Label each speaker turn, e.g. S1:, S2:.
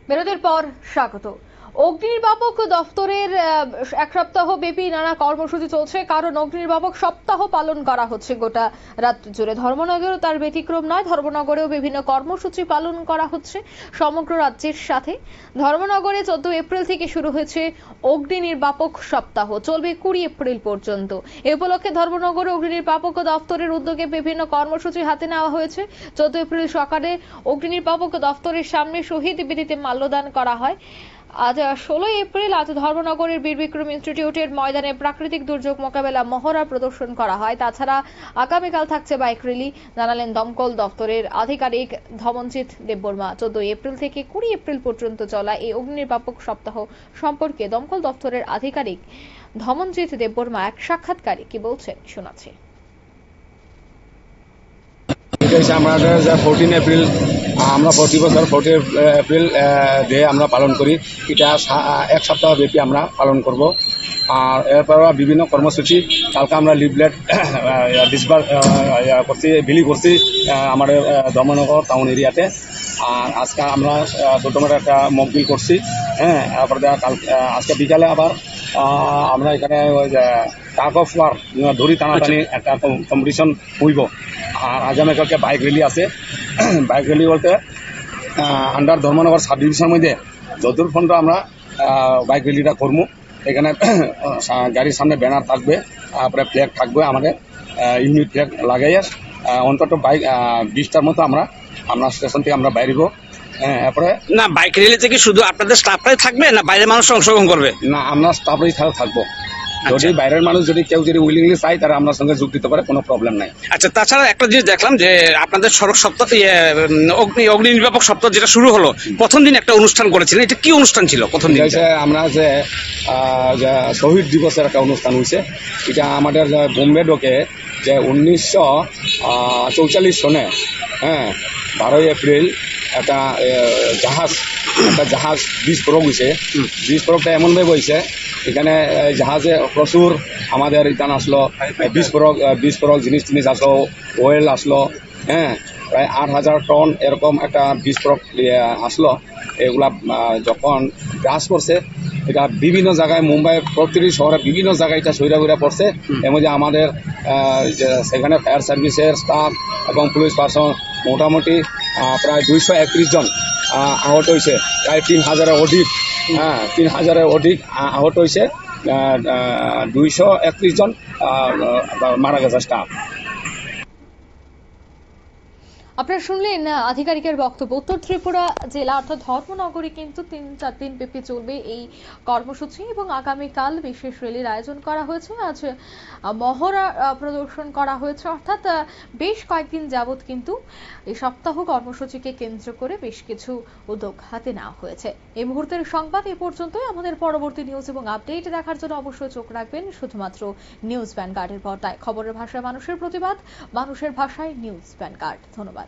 S1: বিরতির পর স্বাগত। অগ্নিনির্বাপক দফতরের এক সপ্তাহ ব্যাপী নানা কর্মসূচি চলছে, কারণ অগ্নিনির্বাপক সপ্তাহ পালন করা হচ্ছে গোটা রাত জুড়ে। ধর্মনগরেও তার ব্যতিক্রম নয়, ধর্মনগরেও বিভিন্ন কর্মসূচি পালন করা হচ্ছে সমগ্র রাজ্যের সাথে। ধর্মনগরে 14 এপ্রিল থেকে শুরু হয়েছে অগ্নিনির্বাপক সপ্তাহ, চলবে 20 এপ্রিল পর্যন্ত। এ উপলক্ষে ধর্মনগরে অগ্নিনির্বাপক দফতরের উদ্যোগে বিভিন্ন কর্মসূচি হাতে নেওয়া হয়েছে। 14 এপ্রিল সকালে অগ্নিনির্বাপক দফতরের সামনে শহীদ বেদিতে মাল্যদান করা হয়। আজ 16 এপ্রিল আজ ধর্মনগরের বীর বিক্রম ইনস্টিটিউটের ময়দানে প্রাকৃতিক দুর্যোগ মোকাবেলা মহড়া প্রদর্শন করা হয়। তাছাড়া আগামীকাল থাকছে বাইক র্যালি, জানালেন দমকল দফতরের আধিকারিক ধমনজিৎ দেববর্মা। 14 এপ্রিল থেকে 20 এপ্রিল পর্যন্ত চলা এই অগ্নিনির্বাপক সপ্তাহ সম্পর্কে দমকল দফতরের আধিকারিক ধমনজিৎ দেববর্মা এক সাক্ষাৎকারে কি বলছেন শোনাচ্ছি।
S2: আমাদের 14 এপ্রিল আমরা প্রতি বছর 14 এপ্রিল ডে আমরা পালন করি। এটা এক সপ্তাহ ব্যাপী আমরা পালন করব। আর এরপর বিভিন্ন কর্মসূচি কালকে আমরা লিফলেট ডিসবার করছি, বিলি করছি আমাদের ধর্মনগর টাউন এরিয়াতে। আর আজকে আমরা ছোটোখাটো একটা মকবিল করছি। হ্যাঁ, তারপরে আজকে বিকালে আবার আমরা এখানে ওই টাগ অফ ওয়ার দড়ি টানাটানি একটা কম্পিটিশন হইব। আর আগামীকালকে বাইক র্যালি আছে। বাইক র্যালি বলতে আন্ডার ধর্মনগর সাব ডিভিশনের মধ্যে যদুর ফন্ড আমরা বাইক র্যালিটা করবো। এখানে গাড়ির সামনে ব্যানার থাকবে, তারপরে ফ্ল্যাগ থাকবে, আমাদের ইউনিট ফ্ল্যাগ লাগাইয়া অন্তত বাইক 20টার মতো আমরা স্টেশন থেকে আমরা বাইরব। হ্যাঁ, এরপরে
S3: না বাইক র্যালি থেকে শুধু আপনাদের স্টাফরাই থাকবে না বাইরের মানুষ অংশগ্রহণ করবে? না,
S2: আমরা স্টাফরাই থাকবো। যদি বাইরের মানুষ কেউ উইলিংলি চাই তারা আপনার সঙ্গে যোগ দিতে পারে, কোনো প্রবলেম নাই।
S3: আচ্ছা, তাছাড়া একটা জিনিস দেখলাম যে আপনাদের সড়ক সপ্তাহ অগ্নি নির্বাপক সপ্তাহ যেটা শুরু হলো, প্রথম দিন একটা অনুষ্ঠান করেছিলেন, এটা কি অনুষ্ঠান ছিল? প্রথম দিন
S2: আমরা যে শহীদ দিবসের একটা অনুষ্ঠান হয়েছে। এটা আমাদের বোম্বে ডকে যে 1944 সনে, হ্যাঁ, 12 এপ্রিল একটা জাহাজ বিস্ফোরক হয়েছে। বিস্ফোরকটা এমনভাবে হয়েছে, এখানে জাহাজে প্রচুর আমাদের এখানে আসলো বিস্ফোরক জিনিস আসলো, ওয়েল আসলো। হ্যাঁ, প্রায় 8,000 টন এরকম একটা বিস্ফোরক আসলো। এগুলা যখন গ্রাস করছে, এটা বিভিন্ন জায়গায় মুম্বাই প্রতিটি শহরে বিভিন্ন জায়গায় এটা সইরা পড়ছে। এর মধ্যে আমাদের সেখানে ফায়ার সার্ভিসের স্টাফ এবং পুলিশ পার্সন মোটামুটি প্রায় 231 জন আহত হয়েছে। প্রায় 3,000-এর অধিক 3,000-এর অধিক আহত হয়েছে। 231 জন মারা গেছে স্টাফ।
S1: আপনারা শুনলেন আধিকারিকের বক্তব্য। উত্তর ত্রিপুরা জেলা অর্থাৎ ধর্মনগরে কিন্তু 3-4 দিন ব্যাপী চলবে এই কর্মসূচি এবং আগামীকাল বিশেষ র্যালির আয়োজন করা হয়েছে। আজ মহড়া প্রদর্শন করা হয়েছে, অর্থাৎ বেশ কয়েকদিন যাবৎ কিন্তু এই সপ্তাহ কর্মসূচিকে কেন্দ্র করে বেশ কিছু উদ্যোগ হাতে নেওয়া হয়েছে। এই মুহূর্তের সংবাদ এ পর্যন্তই। আমাদের পরবর্তী নিউজ এবং আপডেট দেখার জন্য অবশ্যই চোখ রাখবেন শুধুমাত্র নিউজ ভ্যানগার্ডের পর্দায়। খবরের ভাষায় মানুষের প্রতিবাদ, মানুষের ভাষায় নিউজ ভ্যানগার্ড। ধন্যবাদ।